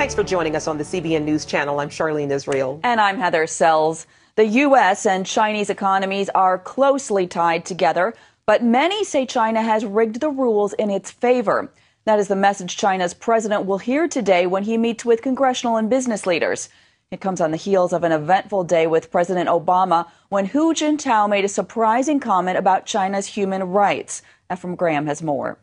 Thanks for joining us on the CBN News Channel. I'm Charlene Israel. And I'm Heather Sells. The U.S. and Chinese economies are closely tied together, but many say China has rigged the rules in its favor. That is the message China's president will hear today when he meets with congressional and business leaders. It comes on the heels of an eventful day with President Obama when Hu Jintao made a surprising comment about China's human rights. Ephraim Graham has more.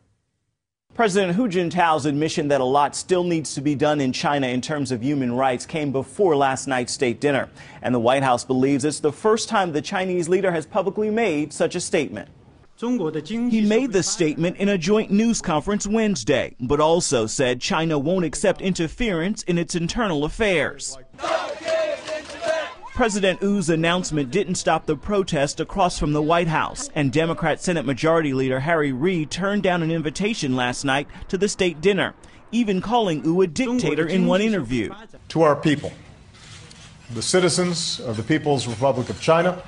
President Hu Jintao's admission that a lot still needs to be done in China in terms of human rights came before last night's state dinner. And the White House believes it's the first time the Chinese leader has publicly made such a statement. He made the statement in a joint news conference Wednesday, but also said China won't accept interference in its internal affairs. President Wu's announcement didn't stop the protest across from the White House, and Democrat Senate Majority Leader Harry Reid turned down an invitation last night to the state dinner, even calling Wu a dictator in one interview. To our people, the citizens of the People's Republic of China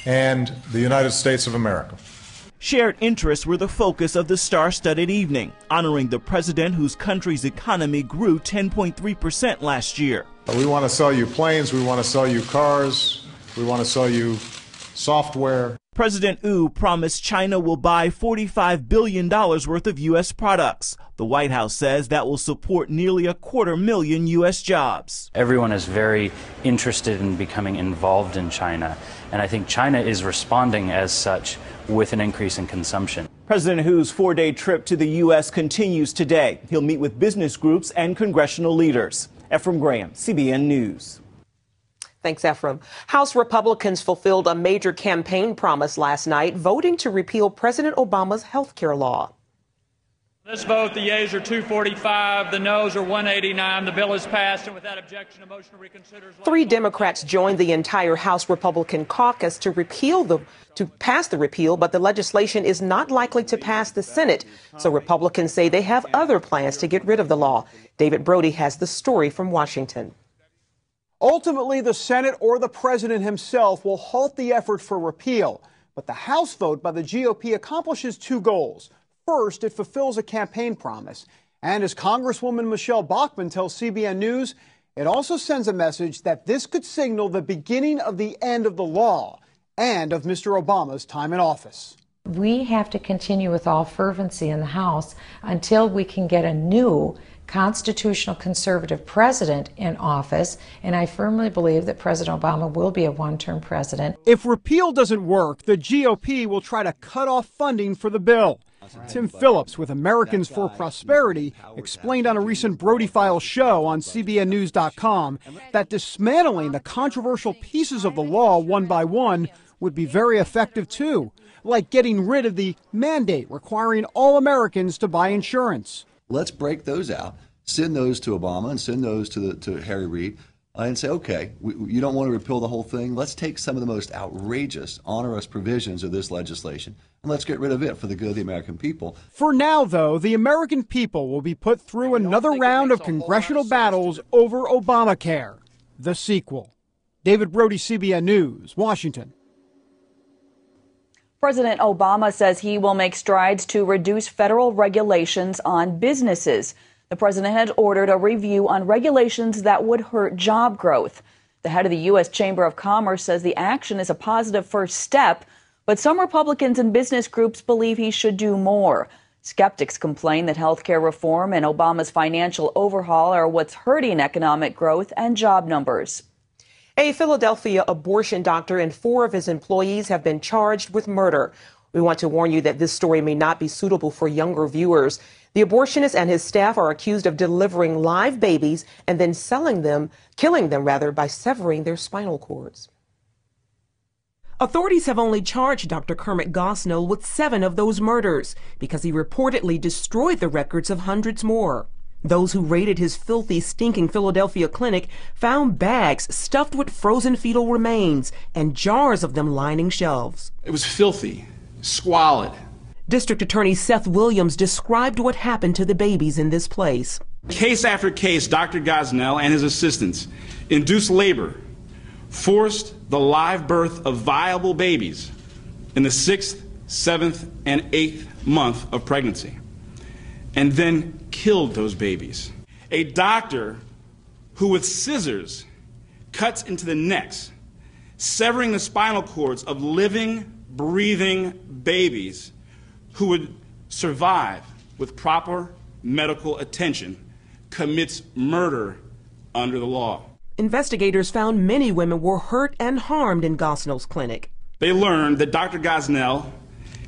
and the United States of America. Shared interests were the focus of the star-studded evening, honoring the president whose country's economy grew 10.3% last year. We want to sell you planes, we want to sell you cars, we want to sell you software. President Wu promised China will buy $45 billion worth of U.S. products. The White House says that will support nearly 250,000 U.S. jobs. Everyone is very interested in becoming involved in China, and I think China is responding as such with an increase in consumption. President Hu's 4-day trip to the U.S. continues today. He'll meet with business groups and congressional leaders. Ephraim Graham, CBN News. Thanks, Ephraim. House Republicans fulfilled a major campaign promise last night, voting to repeal President Obama's health care law. This vote, the yeas are 245, the noes are 189. The bill is passed, and without objection, a motion to reconsider is... 3 Democrats joined the entire House Republican caucus to pass the repeal, but the legislation is not likely to pass the Senate. So Republicans say they have other plans to get rid of the law. David Brody has the story from Washington. Ultimately, the Senate or the president himself will halt the effort for repeal. But the House vote by the GOP accomplishes 2 goals. First, it fulfills a campaign promise. And as Congresswoman Michelle Bachmann tells CBN News, it also sends a message that this could signal the beginning of the end of the law and of Mr. Obama's time in office. We have to continue with all fervency in the House until we can get a new constitutional conservative president in office, and I firmly believe that President Obama will be a one-term president. If repeal doesn't work, the GOP will try to cut off funding for the bill. Tim Phillips with Americans for Prosperity explained on a recent Brody Files show on CBNNews.com that dismantling the controversial pieces of the law one by one would be very effective too, like getting rid of the mandate requiring all Americans to buy insurance. Let's break those out, send those to Obama and send those to Harry Reid and say, okay, you don't want to repeal the whole thing. Let's take some of the most outrageous, onerous provisions of this legislation and let's get rid of it for the good of the American people. For now, though, the American people will be put through another round of congressional battles over Obamacare, the sequel. David Brody, CBN News, Washington. President Obama says he will make strides to reduce federal regulations on businesses. The president had ordered a review on regulations that would hurt job growth. The head of the U.S. Chamber of Commerce says the action is a positive first step, but some Republicans and business groups believe he should do more. Skeptics complain that health care reform and Obama's financial overhaul are what's hurting economic growth and job numbers. A Philadelphia abortion doctor and 4 of his employees have been charged with murder. We want to warn you that this story may not be suitable for younger viewers. The abortionist and his staff are accused of delivering live babies and then killing them by severing their spinal cords. Authorities have only charged Dr. Kermit Gosnell with 7 of those murders because he reportedly destroyed the records of hundreds more. Those who raided his filthy, stinking Philadelphia clinic found bags stuffed with frozen fetal remains and jars of them lining shelves. It was filthy, squalid. District Attorney Seth Williams described what happened to the babies in this place. Case after case, Dr. Gosnell and his assistants induced labor, forced the live birth of viable babies in the 6th, 7th, and 8th month of pregnancy, and then killed those babies. A doctor who with scissors cuts into the necks, severing the spinal cords of living, breathing babies who would survive with proper medical attention, commits murder under the law. Investigators found many women were hurt and harmed in Gosnell's clinic. They learned that Dr. Gosnell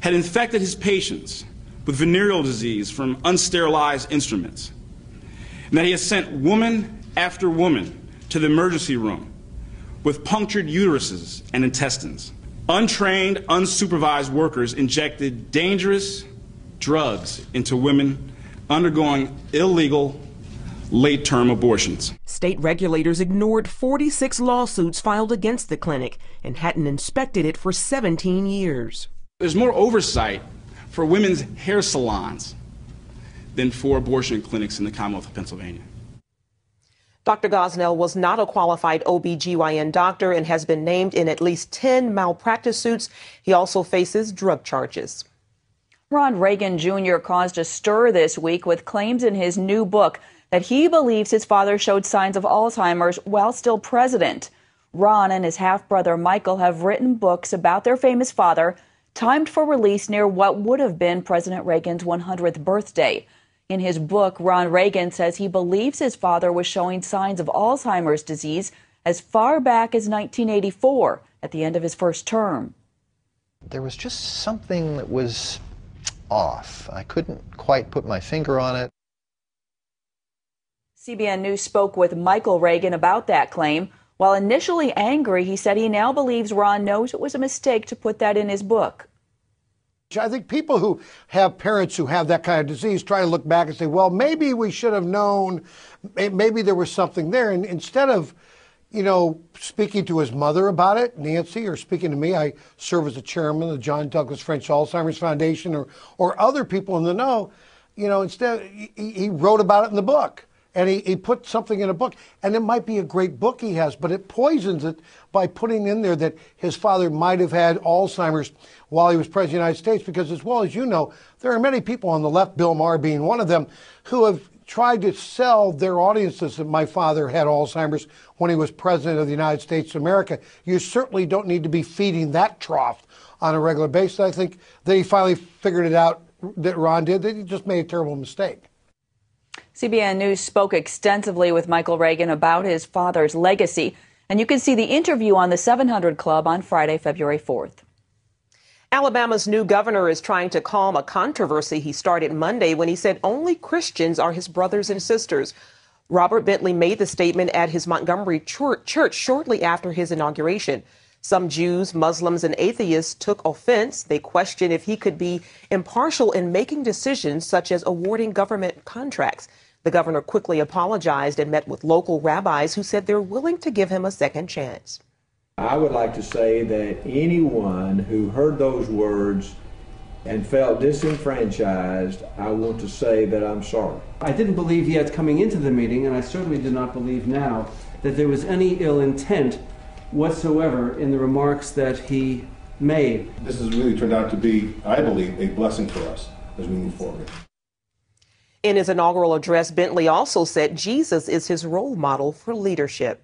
had infected his patients with venereal disease from unsterilized instruments, and that he has sent woman after woman to the emergency room with punctured uteruses and intestines. Untrained, unsupervised workers injected dangerous drugs into women undergoing illegal late-term abortions. State regulators ignored 46 lawsuits filed against the clinic and hadn't inspected it for 17 years. There's more oversight for women's hair salons than for abortion clinics in the Commonwealth of Pennsylvania. Dr. Gosnell was not a qualified OB/GYN doctor and has been named in at least 10 malpractice suits. He also faces drug charges. Ron Reagan Jr. caused a stir this week with claims in his new book that he believes his father showed signs of Alzheimer's while still president. Ron and his half-brother Michael have written books about their famous father, timed for release near what would have been President Reagan's 100th birthday. In his book, Ron Reagan says he believes his father was showing signs of Alzheimer's disease as far back as 1984, at the end of his first term. There was just something that was off. I couldn't quite put my finger on it. CBN News spoke with Michael Reagan about that claim. While initially angry, he said he now believes Ron knows it was a mistake to put that in his book. I think people who have parents who have that kind of disease try to look back and say, well, maybe we should have known, maybe there was something there. And instead of, speaking to his mother about it, Nancy, or speaking to me, I serve as the chairman of the John Douglas French Alzheimer's Foundation, or other people in the know, instead he wrote about it in the book. And he put something in a book, and it might be a great book he has, but it poisons it by putting in there that his father might have had Alzheimer's while he was president of the United States, because as well as you know, there are many people on the left, Bill Maher being one of them, who have tried to sell their audiences that my father had Alzheimer's when he was president of the United States of America. You certainly don't need to be feeding that trough on a regular basis. I think that he finally figured it out, that Ron did, that he just made a terrible mistake. CBN News spoke extensively with Michael Reagan about his father's legacy, and you can see the interview on the 700 Club on Friday, February 4th. Alabama's new governor is trying to calm a controversy he started Monday when he said only Christians are his brothers and sisters. Robert Bentley made the statement at his Montgomery church shortly after his inauguration. Some Jews, Muslims, and atheists took offense. They questioned if he could be impartial in making decisions such as awarding government contracts. The governor quickly apologized and met with local rabbis who said they're willing to give him a second chance. I would like to say that anyone who heard those words and felt disenfranchised, I want to say that I'm sorry. I didn't believe yet coming into the meeting, and I certainly do not believe now, that there was any ill intent whatsoever in the remarks that he made. This has really turned out to be, I believe, a blessing for us as we move forward. In his inaugural address, Bentley also said Jesus is his role model for leadership.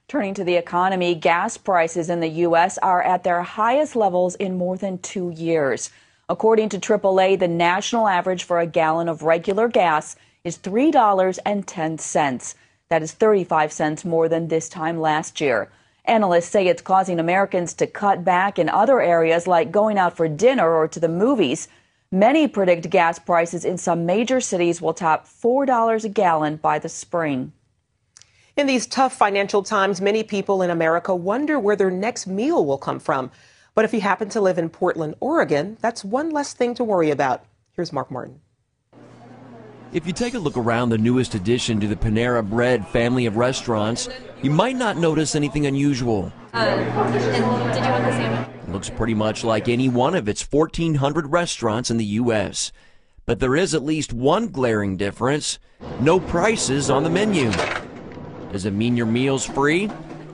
Turning to the economy, gas prices in the U.S. are at their highest levels in more than 2 years. According to AAA, the national average for a gallon of regular gas is $3.10. That is 35 cents more than this time last year. Analysts say it's causing Americans to cut back in other areas like going out for dinner or to the movies. Many predict gas prices in some major cities will top $4 a gallon by the spring. In these tough financial times, many people in America wonder where their next meal will come from. But if you happen to live in Portland, Oregon, that's one less thing to worry about. Here's Mark Martin. If you take a look around the newest addition to the Panera Bread family of restaurants, you might not notice anything unusual. Did you want the sandwich? It looks pretty much like any one of its 1,400 restaurants in the U.S. But there is at least one glaring difference: no prices on the menu. Does it mean your meal's free?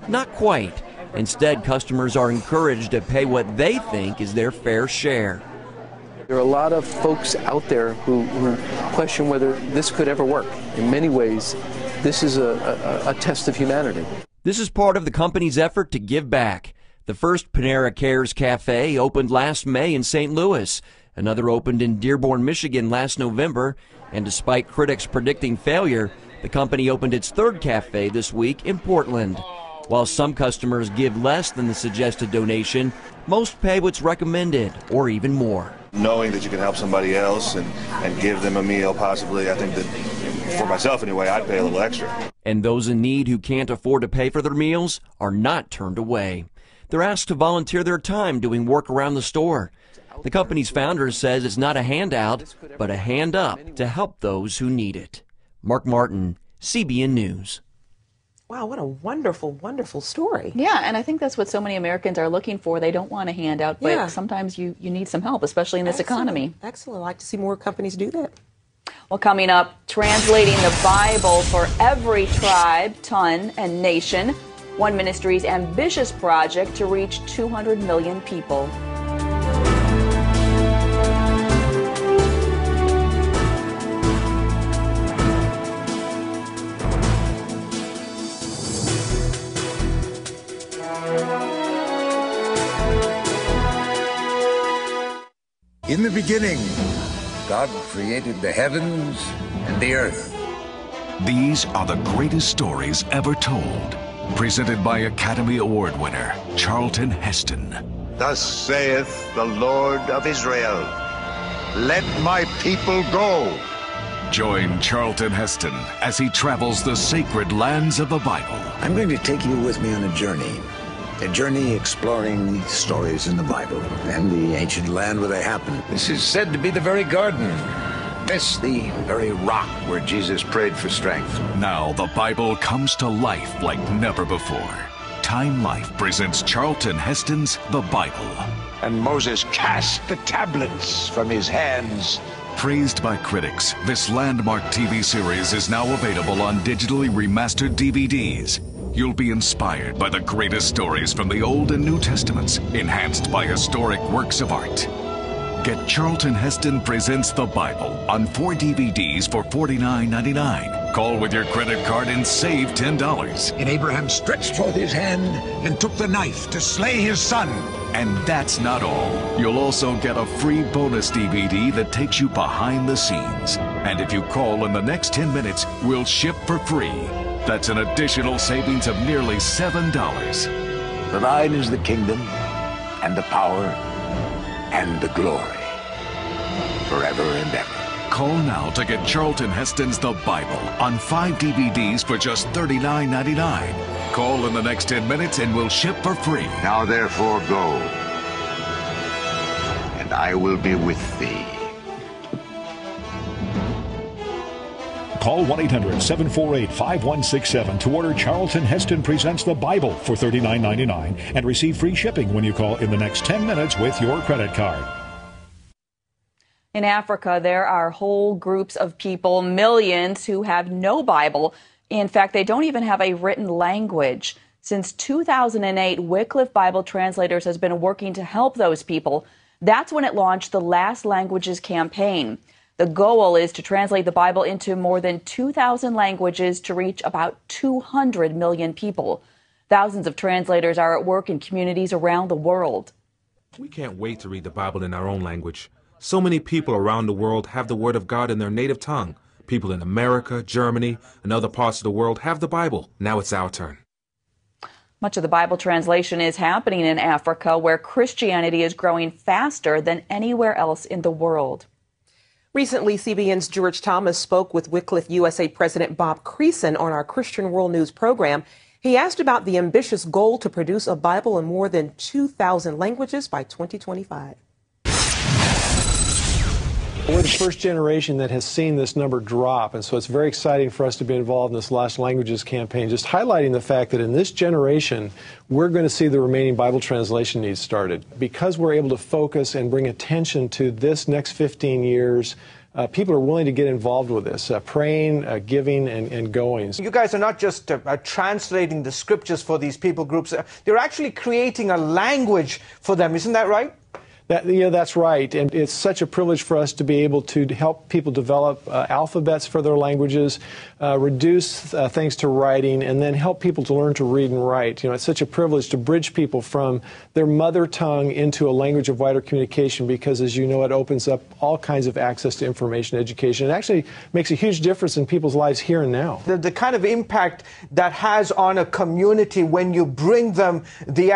Not quite. Instead, customers are encouraged to pay what they think is their fair share. There are a lot of folks out there who question whether this could ever work. In many ways, this is a test of humanity. This is part of the company's effort to give back. The first Panera Cares Cafe opened last May in St. Louis. Another opened in Dearborn, Michigan last November. And despite critics predicting failure, the company opened its third cafe this week in Portland. While some customers give less than the suggested donation, most pay what's recommended, or even more. Knowing that you can help somebody else and give them a meal, possibly, I think that, for myself anyway, I'd pay a little extra. And those in need who can't afford to pay for their meals are not turned away. They're asked to volunteer their time doing work around the store. The company's founder says it's not a handout, but a hand up to help those who need it. Mark Martin, CBN News. Wow, what a wonderful, wonderful story. Yeah, and I think that's what so many Americans are looking for. They don't want a handout, but sometimes you need some help, especially in this economy. Excellent. I'd like to see more companies do that. Well, coming up, translating the Bible for every tribe, tongue, and nation. One ministry's ambitious project to reach 200 million people. In the beginning, God created the heavens and the earth. These are the greatest stories ever told. Presented by Academy Award winner Charlton Heston. Thus saith the Lord of Israel, let my people go. Join Charlton Heston as he travels the sacred lands of the Bible. I'm going to take you with me on a journey exploring the stories in the Bible and the ancient land where they happened. This is said to be the very garden. This, the very rock where Jesus prayed for strength. Now the Bible comes to life like never before. Time Life presents Charlton Heston's The Bible. And Moses cast the tablets from his hands. Praised by critics, this landmark TV series is now available on digitally remastered DVDs. You'll be inspired by the greatest stories from the Old and New Testaments, enhanced by historic works of art. Get Charlton Heston Presents the Bible on 4 DVDs for $49.99. Call with your credit card and save $10. And Abraham stretched forth his hand and took the knife to slay his son. And that's not all. You'll also get a free bonus DVD that takes you behind the scenes. And if you call in the next 10 minutes, we'll ship for free. That's an additional savings of nearly $7. For thine is the kingdom and the power and the glory, forever and ever. Call now to get Charlton Heston's The Bible on 5 DVDs for just $39.99. Call in the next 10 minutes and we'll ship for free. Now therefore go, and I will be with thee. Call 1-800-748-5167 to order Charlton Heston Presents the Bible for $39.99 and receive free shipping when you call in the next 10 minutes with your credit card. In Africa, there are whole groups of people, millions, who have no Bible. In fact, they don't even have a written language. Since 2008, Wycliffe Bible Translators has been working to help those people. That's when it launched the Last Languages campaign. The goal is to translate the Bible into more than 2,000 languages to reach about 200 million people. Thousands of translators are at work in communities around the world. We can't wait to read the Bible in our own language. So many people around the world have the Word of God in their native tongue. People in America, Germany, and other parts of the world have the Bible. Now it's our turn. Much of the Bible translation is happening in Africa, where Christianity is growing faster than anywhere else in the world. Recently, CBN's George Thomas spoke with Wycliffe USA President Bob Creason on our Christian World News program. He asked about the ambitious goal to produce a Bible in more than 2,000 languages by 2025. We're the first generation that has seen this number drop, and so it's very exciting for us to be involved in this Last Languages campaign, just highlighting the fact that in this generation, we're going to see the remaining Bible translation needs started. Because we're able to focus and bring attention to this next 15 years, people are willing to get involved with this, praying, giving, and going. You guys are not just translating the scriptures for these people groups, they're actually creating a language for them, isn't that right? That's right, and it's such a privilege for us to be able to help people develop alphabets for their languages, reduce things to writing, and then help people to learn to read and write. It's such a privilege to bridge people from their mother tongue into a language of wider communication because, as you know, it opens up all kinds of access to information, education. It actually makes a huge difference in people's lives here and now. The kind of impact that has on a community when you bring them the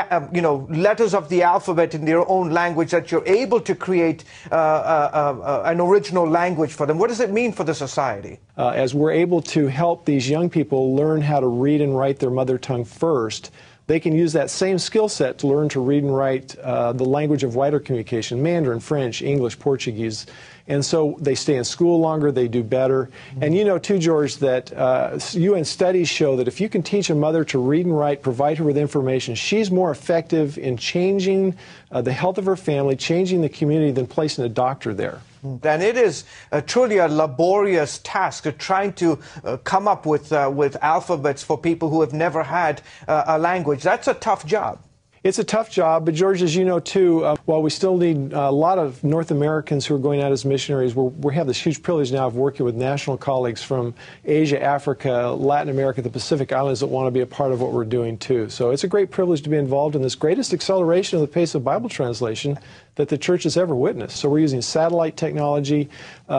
letters of the alphabet in their own language, that you're able to create an original language for them. What does it mean for the society? As we're able to help these young people learn how to read and write their mother tongue first, they can use that same skill set to learn to read and write the language of wider communication, Mandarin, French, English, Portuguese. And so they stay in school longer, they do better. And you know, too, George, that UN studies show that if you can teach a mother to read and write, provide her with information, she's more effective in changing the health of her family, changing the community, than placing a doctor there. And it is truly a laborious task trying to come up with alphabets for people who have never had a language. That's a tough job. It's a tough job, but George, as you know too, while we still need a lot of North Americans who are going out as missionaries, we have this huge privilege now of working with national colleagues from Asia, Africa, Latin America, the Pacific Islands that want to be a part of what we're doing too. So it's a great privilege to be involved in this greatest acceleration of the pace of Bible translation that the church has ever witnessed. So we're using satellite technology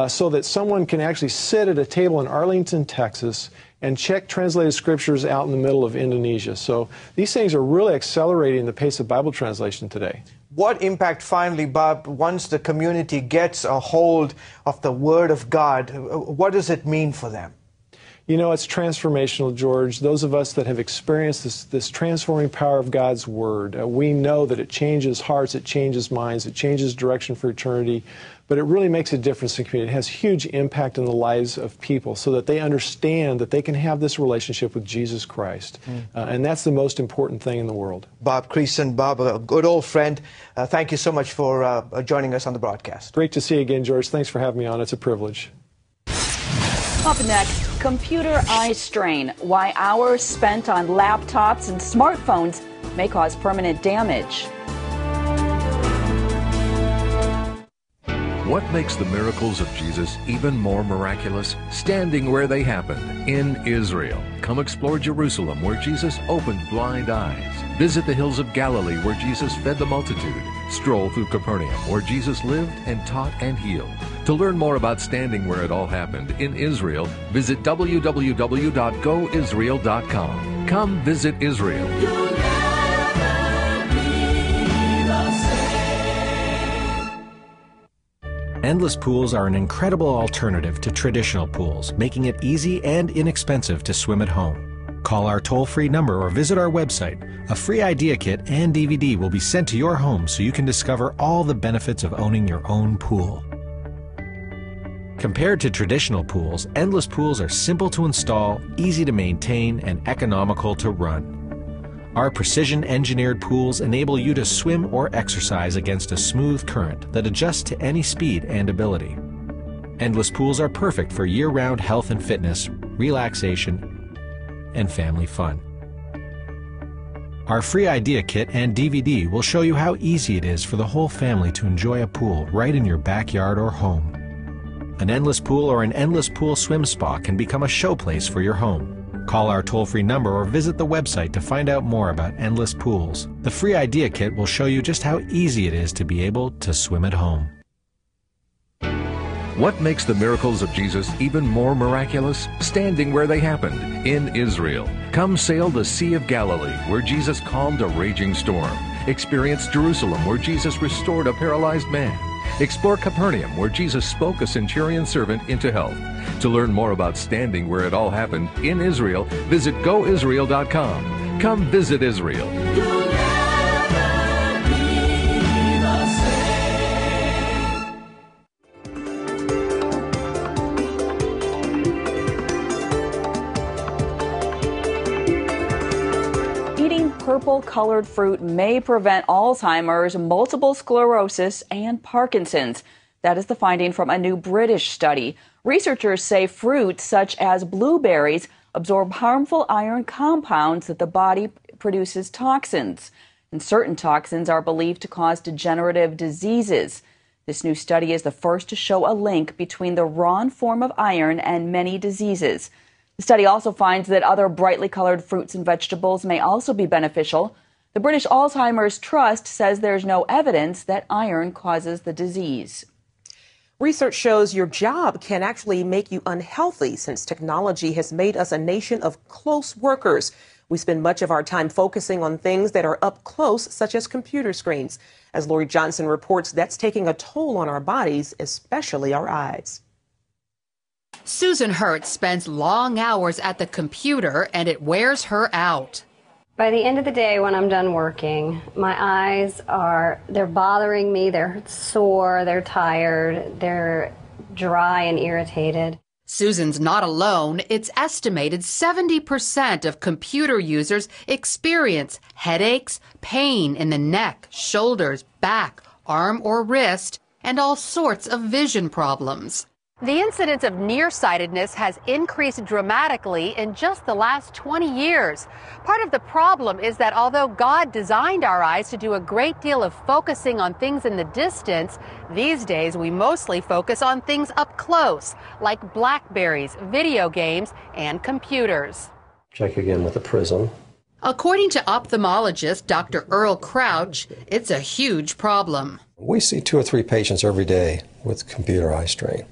so that someone can actually sit at a table in Arlington, Texas, and check translated scriptures out in the middle of Indonesia. So these things are really accelerating the pace of Bible translation today. What impact, finally, Bob, once the community gets a hold of the Word of God, what does it mean for them? You know, it's transformational, George. Those of us that have experienced this transforming power of God's Word, we know that it changes hearts, it changes minds, it changes direction for eternity, but it really makes a difference in the community. It has huge impact in the lives of people so that they understand that they can have this relationship with Jesus Christ. And that's the most important thing in the world. Bob Creason, Bob, a good old friend, thank you so much for joining us on the broadcast. Great to see you again, George. Thanks for having me on. It's a privilege. Up next, computer eye strain, why hours spent on laptops and smartphones may cause permanent damage. What makes the miracles of Jesus even more miraculous? Standing where they happened, in Israel. Come explore Jerusalem, where Jesus opened blind eyes. Visit the hills of Galilee, where Jesus fed the multitude. Stroll through Capernaum, where Jesus lived and taught and healed. To learn more about standing where it all happened in Israel, visit www.goisrael.com. Come visit Israel. Endless pools are an incredible alternative to traditional pools, making it easy and inexpensive to swim at home. Call our toll-free number or visit our website. A free idea kit and DVD will be sent to your home so you can discover all the benefits of owning your own pool. Compared to traditional pools, endless pools are simple to install, easy to maintain, and economical to run. Our precision-engineered pools enable you to swim or exercise against a smooth current that adjusts to any speed and ability. Endless pools are perfect for year-round health and fitness, relaxation, and family fun. Our free idea kit and DVD will show you how easy it is for the whole family to enjoy a pool right in your backyard or home. An endless pool or an endless pool swim spa can become a showplace for your home. Call our toll-free number or visit the website to find out more about endless pools. The free idea kit will show you just how easy it is to be able to swim at home. What makes the miracles of Jesus even more miraculous? Standing where they happened, in Israel. Come sail the Sea of Galilee, where Jesus calmed a raging storm. Experience Jerusalem, where Jesus restored a paralyzed man. Explore Capernaum, where Jesus spoke a centurion servant into health. To learn more about standing where it all happened in Israel, visit goisrael.com. Come visit Israel. Eating purple-colored fruit may prevent Alzheimer's, multiple sclerosis, and Parkinson's. That is the finding from a new British study. Researchers say fruits such as blueberries absorb harmful iron compounds that the body produces toxins. and certain toxins are believed to cause degenerative diseases. This new study is the first to show a link between the raw form of iron and many diseases. The study also finds that other brightly colored fruits and vegetables may also be beneficial. The British Alzheimer's Trust says there's no evidence that iron causes the disease. Research shows your job can actually make you unhealthy since technology has made us a nation of close workers. We spend much of our time focusing on things that are up close, such as computer screens. As Lori Johnson reports, that's taking a toll on our bodies, especially our eyes. Susan Hertz spends long hours at the computer, and it wears her out. By the end of the day, when I'm done working, my eyes they're bothering me, they're sore, they're tired, they're dry and irritated. Susan's not alone. It's estimated 70% of computer users experience headaches, pain in the neck, shoulders, back, arm or wrist, and all sorts of vision problems. The incidence of nearsightedness has increased dramatically in just the last 20 years. Part of the problem is that although God designed our eyes to do a great deal of focusing on things in the distance, these days we mostly focus on things up close, like BlackBerries, video games, and computers. Check again with the prism. According to ophthalmologist Dr. Earl Crouch, it's a huge problem. We see 2 or 3 patients every day with computer eye strain.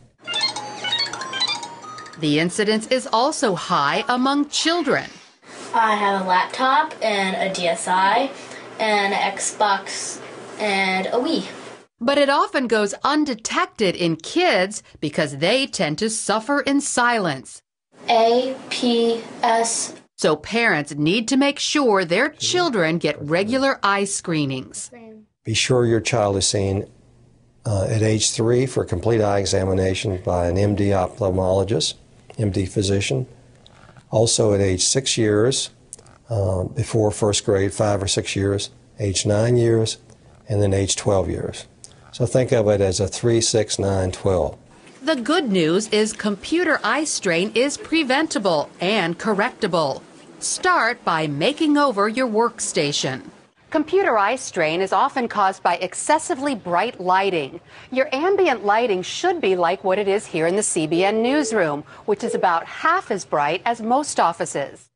The incidence is also high among children. I have a laptop and a DSi and an Xbox and a Wii. But it often goes undetected in kids because they tend to suffer in silence. APS. So parents need to make sure their children get regular eye screenings. Be sure your child is seen at age 3 for a complete eye examination by an MD ophthalmologist, MD physician. Also at age 6 years, before first grade, 5 or 6 years, age 9 years, and then age 12 years. So think of it as a 3, 6, 9, 12. The good news is computer eye strain is preventable and correctable. Start by making over your workstation. Computer eye strain is often caused by excessively bright lighting. Your ambient lighting should be like what it is here in the CBN newsroom, which is about half as bright as most offices.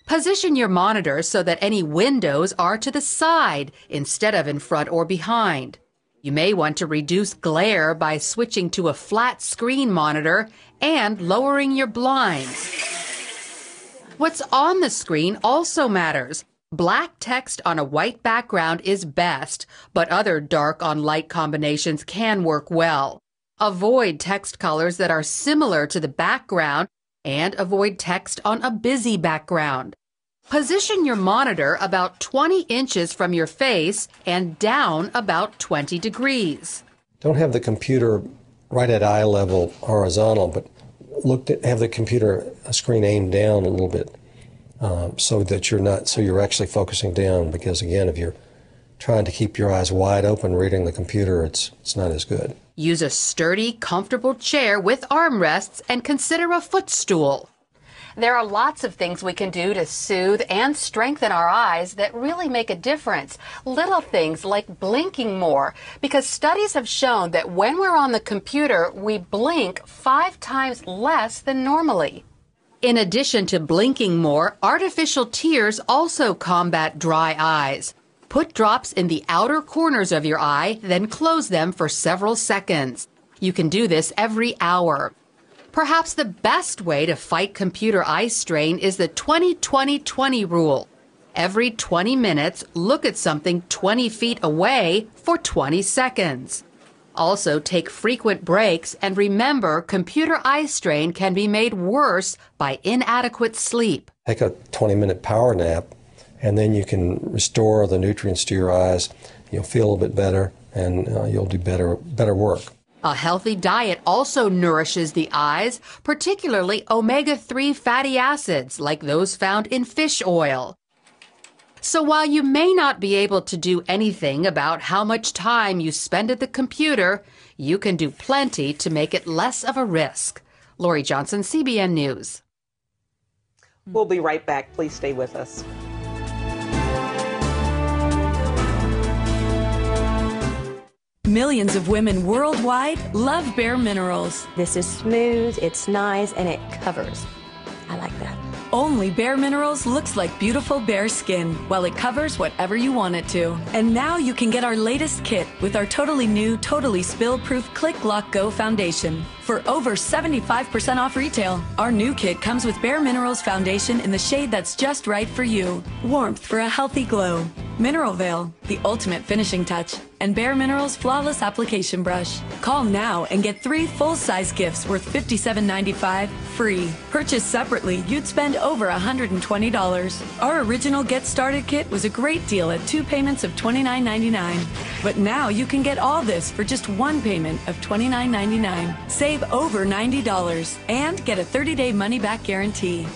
Position your monitor so that any windows are to the side instead of in front or behind. You may want to reduce glare by switching to a flat screen monitor and lowering your blinds. What's on the screen also matters. Black text on a white background is best, but other dark on light combinations can work well. Avoid text colors that are similar to the background and avoid text on a busy background. Position your monitor about 20 inches from your face and down about 20 degrees. Don't have the computer right at eye level horizontal, but have the computer screen aimed down a little bit. So that you're actually focusing down, because again, if you're trying to keep your eyes wide open reading the computer, it's not as good. Use a sturdy, comfortable chair with armrests and consider a footstool. There are lots of things we can do to soothe and strengthen our eyes that really make a difference. Little things like blinking more, because studies have shown that when we're on the computer, we blink 5 times less than normally. In addition to blinking more, artificial tears also combat dry eyes. Put drops in the outer corners of your eye, then close them for several seconds. You can do this every hour. Perhaps the best way to fight computer eye strain is the 20-20-20 rule. Every 20 minutes, look at something 20 feet away for 20 seconds. Also, take frequent breaks and remember computer eye strain can be made worse by inadequate sleep. Take a 20-minute power nap, and then you can restore the nutrients to your eyes. You'll feel a little bit better, and you'll do better work. A healthy diet also nourishes the eyes, particularly omega-3 fatty acids like those found in fish oil. So while you may not be able to do anything about how much time you spend at the computer, you can do plenty to make it less of a risk. Lori Johnson, CBN News. We'll be right back. Please stay with us. Millions of women worldwide love Bare Minerals. This is smooth, it's nice, and it covers. I like that. Only Bare Minerals looks like beautiful bare skin, while it covers whatever you want it to. And now you can get our latest kit with our totally new, totally spill-proof Click Lock Go Foundation. For over 75% off retail, our new kit comes with Bare Minerals Foundation in the shade that's just right for you. Warmth for a healthy glow. Mineral Veil, the ultimate finishing touch. And Bare Minerals Flawless Application Brush. Call now and get 3 full-size gifts worth $57.95 free. Purchased separately, you'd spend over $120. Our original Get Started kit was a great deal at 2 payments of $29.99. But now you can get all this for just 1 payment of $29.99. Save over $90 and get a 30-day money-back guarantee.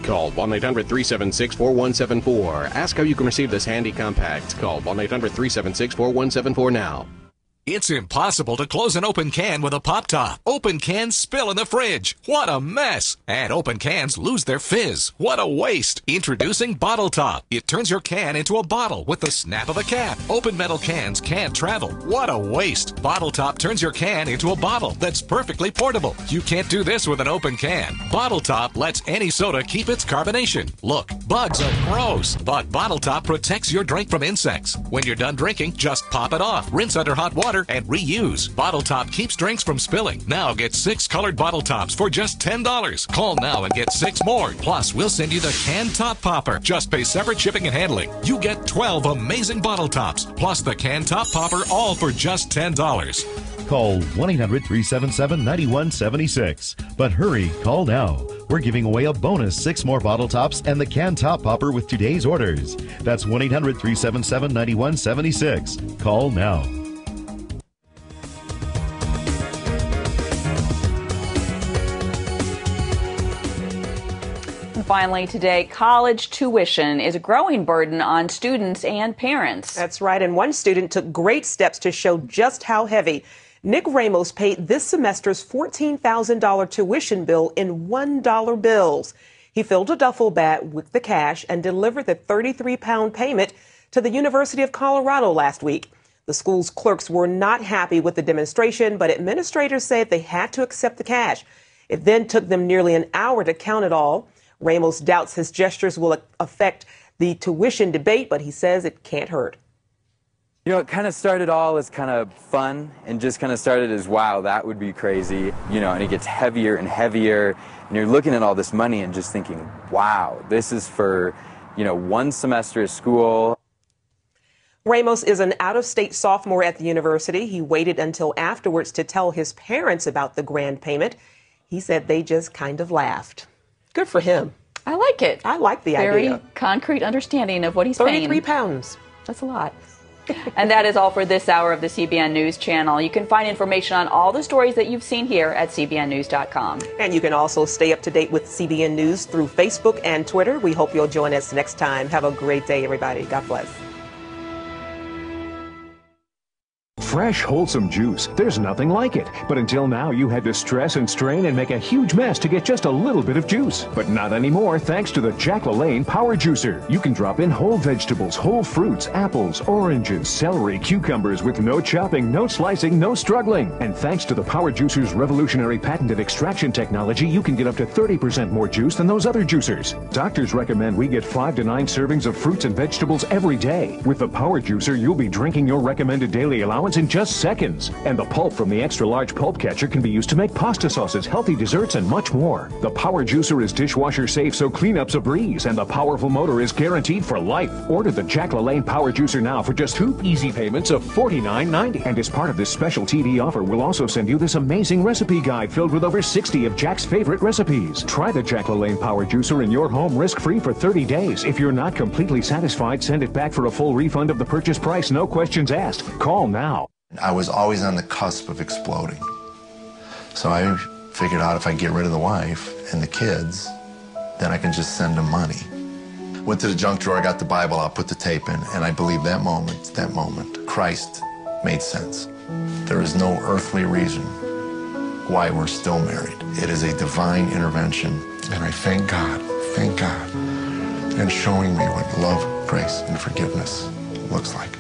Call 1-800-376-4174. Ask how you can receive this handy compact. Call 1-800-376-4174 now. It's impossible to close an open can with a pop top. Open cans spill in the fridge. What a mess. And open cans lose their fizz. What a waste. Introducing Bottle Top. It turns your can into a bottle with the snap of a cap. Open metal cans can't travel. What a waste. Bottle Top turns your can into a bottle that's perfectly portable. You can't do this with an open can. Bottle Top lets any soda keep its carbonation. Look, bugs are gross, but Bottle Top protects your drink from insects. When you're done drinking, just pop it off. Rinse under hot water and reuse. Bottle Top keeps drinks from spilling. Now get 6 colored bottle tops for just $10. Call now and get 6 more. Plus, we'll send you the can top popper. Just pay separate shipping and handling. You get 12 amazing bottle tops, plus the can top popper, all for just $10. Call 1-800-377-9176. But hurry, call now. We're giving away a bonus 6 more bottle tops and the can top popper with today's orders. That's 1-800-377-9176. Call now. Finally today, college tuition is a growing burden on students and parents. That's right, and one student took great steps to show just how heavy. Nick Ramos paid this semester's $14,000 tuition bill in $1 bills. He filled a duffel bag with the cash and delivered the 33-pound payment to the University of Colorado last week. The school's clerks were not happy with the demonstration, but administrators said they had to accept the cash. It then took them nearly an hour to count it all. Ramos doubts his gestures will affect the tuition debate, but he says it can't hurt. You know, it kind of started all as kind of fun and just kind of started as, wow, that would be crazy, you know, and it gets heavier and heavier, and you're looking at all this money and just thinking, wow, this is for, you know, 1 semester of school. Ramos is an out-of-state sophomore at the university. He waited until afterwards to tell his parents about the grand payment. He said they just kind of laughed. Good for him. I like it. I like the idea. Very concrete understanding of what he's paying. 33 pounds. That's a lot. And that is all for this hour of the CBN News Channel. You can find information on all the stories that you've seen here at cbnnews.com. And you can also stay up to date with CBN News through Facebook and Twitter. We hope you'll join us next time. Have a great day, everybody. God bless. Fresh, wholesome juice. There's nothing like it. But until now, you had to stress and strain and make a huge mess to get just a little bit of juice. But not anymore, thanks to the Jack LaLanne Power Juicer. You can drop in whole vegetables, whole fruits, apples, oranges, celery, cucumbers with no chopping, no slicing, no struggling. And thanks to the Power Juicer's revolutionary patented extraction technology, you can get up to 30% more juice than those other juicers. Doctors recommend we get 5 to 9 servings of fruits and vegetables every day. With the Power Juicer, you'll be drinking your recommended daily allowance in just seconds. And the pulp from the extra large pulp catcher can be used to make pasta sauces, healthy desserts, and much more. The Power Juicer is dishwasher safe, so cleanup's a breeze, and the powerful motor is guaranteed for life. Order the Jack LaLanne Power Juicer now for just 2 easy payments of $49.90. And as part of this special TV offer, we'll also send you this amazing recipe guide filled with over 60 of Jack's favorite recipes. Try the Jack LaLanne Power Juicer in your home risk-free for 30 days. If you're not completely satisfied, send it back for a full refund of the purchase price, no questions asked. Call now. I was always on the cusp of exploding. So I figured out if I get rid of the wife and the kids, then I can just send them money. Went to the junk drawer, I got the Bible out, put the tape in, and I believe that moment, Christ made sense. There is no earthly reason why we're still married. It is a divine intervention, and I thank God, and showing me what love, grace, and forgiveness looks like.